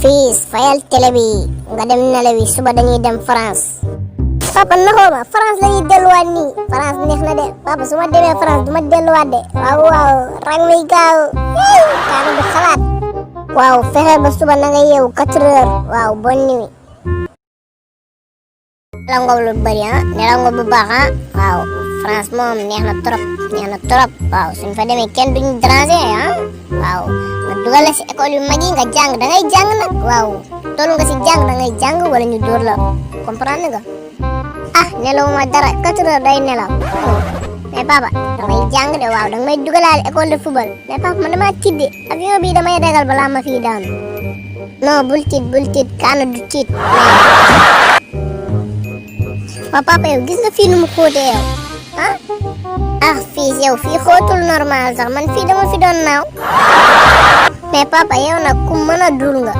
Fils fayal télé bi nga dem nelawi suba dañuy dem France. Papa naxoo ma France lañuy delluwaat nii France neex na de papa su ma demee France du ma delluwaat de waaw rang mi gaaw kaanu du xalaat waaw fexe ba suba na nga yeewu 4 heures waaw bonne nuit. nelaw nga lu bari nelaw nga bu baax waaw France moom neex na trop waaw suñ fa demee kenn duñu déranger waaw nga dugal la si école yu mag yi nga jàng da ngay jàng nag waaw toll nga si jàng da ngay jàng wala ñu dóor la comprendre nga nelaw ma dara 4 heures day nelaw mais papa da ngay jàng de waaw da nga may dugalaale école de football mais papa man dama tiit de avion bi damay ragal balaa ma fii daanu non bul tiit kaana du tiit waaw papa yow gis nga fii nu mu xóotee yow fii yow fii xóotul normal sax man fii dama fi doon naaw mais papa yow nag ku mën a dul nga